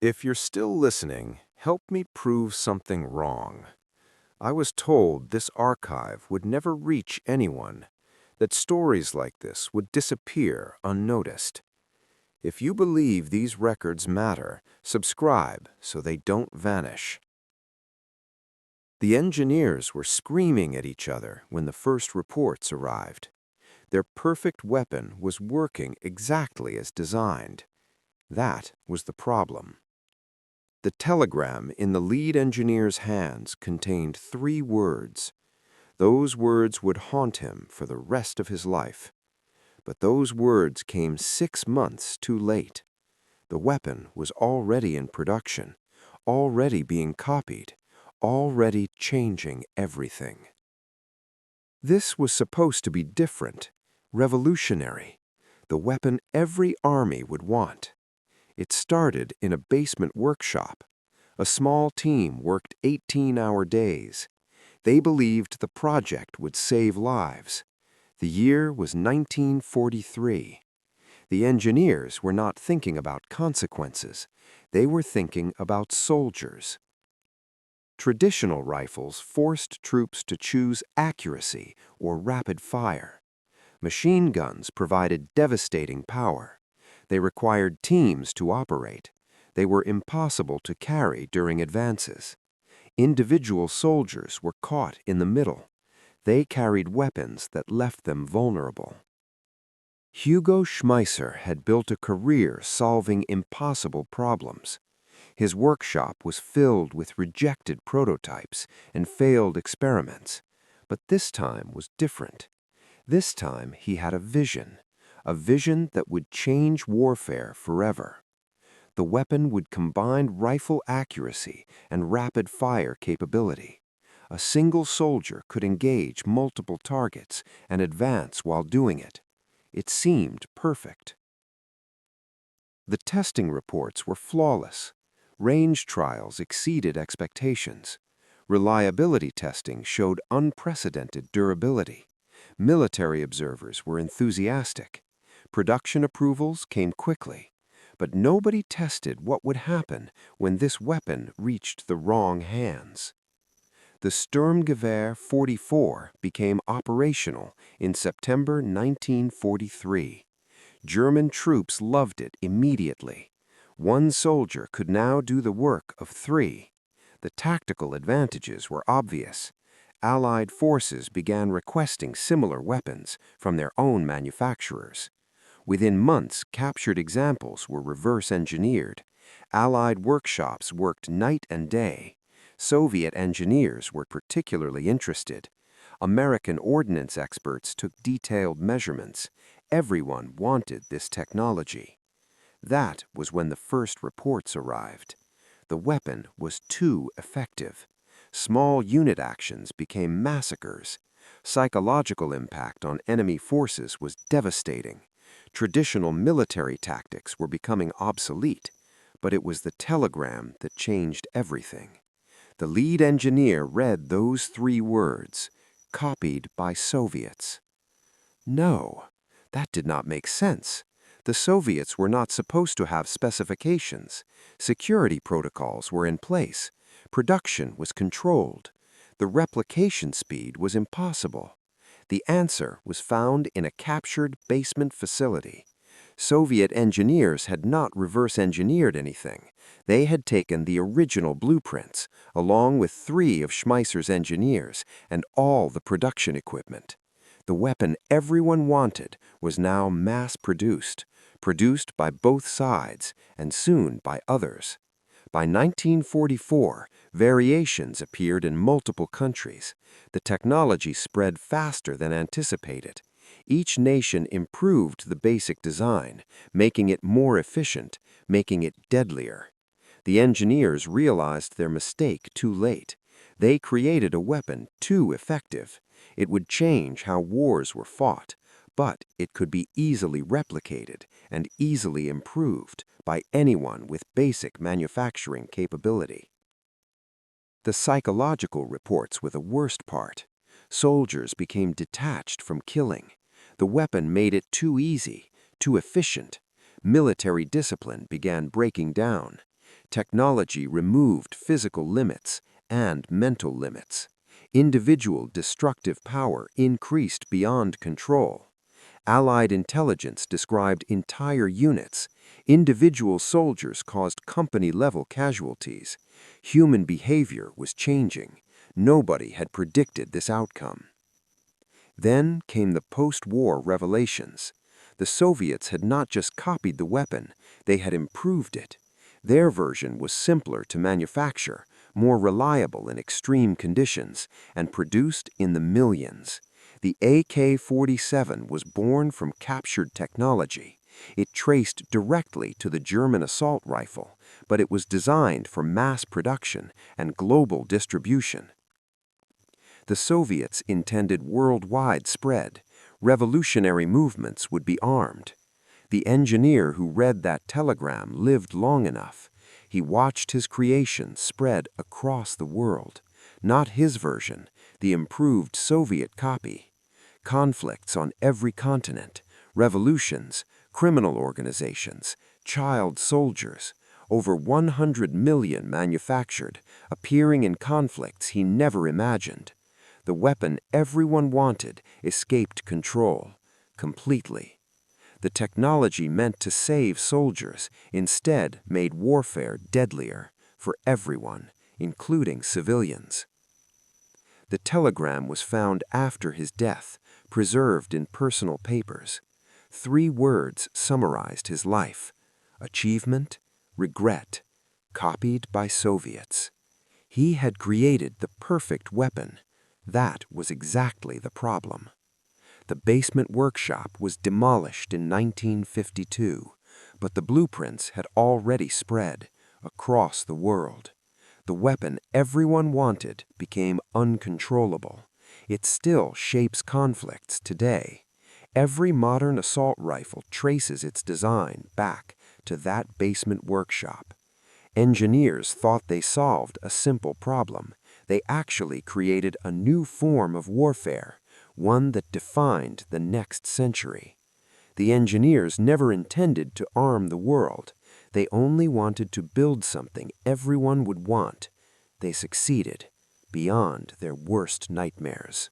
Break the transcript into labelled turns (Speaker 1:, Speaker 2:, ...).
Speaker 1: If you're still listening, help me prove something wrong. I was told this archive would never reach anyone, that stories like this would disappear unnoticed. If you believe these records matter, subscribe so they don't vanish. The engineers were screaming at each other when the first reports arrived. Their perfect weapon was working exactly as designed. That was the problem. The telegram in the lead engineer's hands contained 3 words. Those words would haunt him for the rest of his life. But those words came 6 months too late. The weapon was already in production, already being copied, already changing everything. This was supposed to be different, revolutionary, the weapon every army would want. It started in a basement workshop. A small team worked 18-hour days. They believed the project would save lives. The year was 1943. The engineers were not thinking about consequences. They were thinking about soldiers. Traditional rifles forced troops to choose accuracy or rapid fire. Machine guns provided devastating power. They required teams to operate. They were impossible to carry during advances. Individual soldiers were caught in the middle. They carried weapons that left them vulnerable. Hugo Schmeisser had built a career solving impossible problems. His workshop was filled with rejected prototypes and failed experiments. But this time was different. This time he had a vision that would change warfare forever. The weapon would combine rifle accuracy and rapid fire capability. A single soldier could engage multiple targets and advance while doing it. It seemed perfect. The testing reports were flawless. Range trials exceeded expectations. Reliability testing showed unprecedented durability. Military observers were enthusiastic. Production approvals came quickly. But nobody tested what would happen when this weapon reached the wrong hands. The Sturmgewehr 44 became operational in September 1943. German troops loved it immediately. 1 soldier could now do the work of 3. The tactical advantages were obvious. Allied forces began requesting similar weapons from their own manufacturers. Within months, captured examples were reverse engineered. Allied workshops worked night and day. Soviet engineers were particularly interested. American ordnance experts took detailed measurements. Everyone wanted this technology. That was when the first reports arrived. The weapon was too effective. Small unit actions became massacres. Psychological impact on enemy forces was devastating. Traditional military tactics were becoming obsolete, but it was the telegram that changed everything. The lead engineer read those 3 words, copied by Soviets. No, that did not make sense. The Soviets were not supposed to have specifications. Security protocols were in place. Production was controlled. The replication speed was impossible. The answer was found in a captured basement facility. Soviet engineers had not reverse engineered anything. They had taken the original blueprints, along with 3 of Schmeisser's engineers and all the production equipment. The weapon everyone wanted was now mass-produced, produced by both sides and soon by others. By 1944, variations appeared in multiple countries. The technology spread faster than anticipated. Each nation improved the basic design, making it more efficient, making it deadlier. The engineers realized their mistake too late. They created a weapon too effective. It would change how wars were fought, but it could be easily replicated and easily improved by anyone with basic manufacturing capability. The psychological reports were the worst part. Soldiers became detached from killing. The weapon made it too easy, too efficient. Military discipline began breaking down.
Speaker 2: Technology removed physical limits and mental limits. Individual destructive power increased beyond control. Allied intelligence described entire units. Individual soldiers caused company-level casualties. Human behavior was changing. Nobody had predicted this outcome. Then came the post-war revelations. The Soviets had not just copied the weapon, they had improved it. Their version was simpler to manufacture, more reliable in extreme conditions, and produced in the millions. The AK-47 was born from captured technology. It traced directly to the German assault rifle, but it was designed for mass production and global distribution. The Soviets intended worldwide spread. Revolutionary movements would be armed. The engineer who read that telegram lived long enough. He watched his creation spread across the world. Not his version, the improved Soviet copy. Conflicts on every continent, revolutions, criminal organizations, child soldiers. Over 100 million manufactured, appearing in conflicts he never imagined. The weapon everyone wanted escaped control, completely. The technology meant to save soldiers instead made warfare deadlier for everyone, including civilians. The telegram was found after his death, preserved in personal papers. 3 words summarized his life: achievement, regret, copied by Soviets. He had created the perfect weapon. That was exactly the problem. The basement workshop was demolished in 1952, but the blueprints had already spread across the world. The weapon everyone wanted became uncontrollable. It still shapes conflicts today. Every modern assault rifle traces its design back to that basement workshop. Engineers thought they solved a simple problem. They actually created a new form of warfare, one that defined the next century. The engineers never intended to arm the world. They only wanted to build something everyone would want. They succeeded beyond their worst nightmares.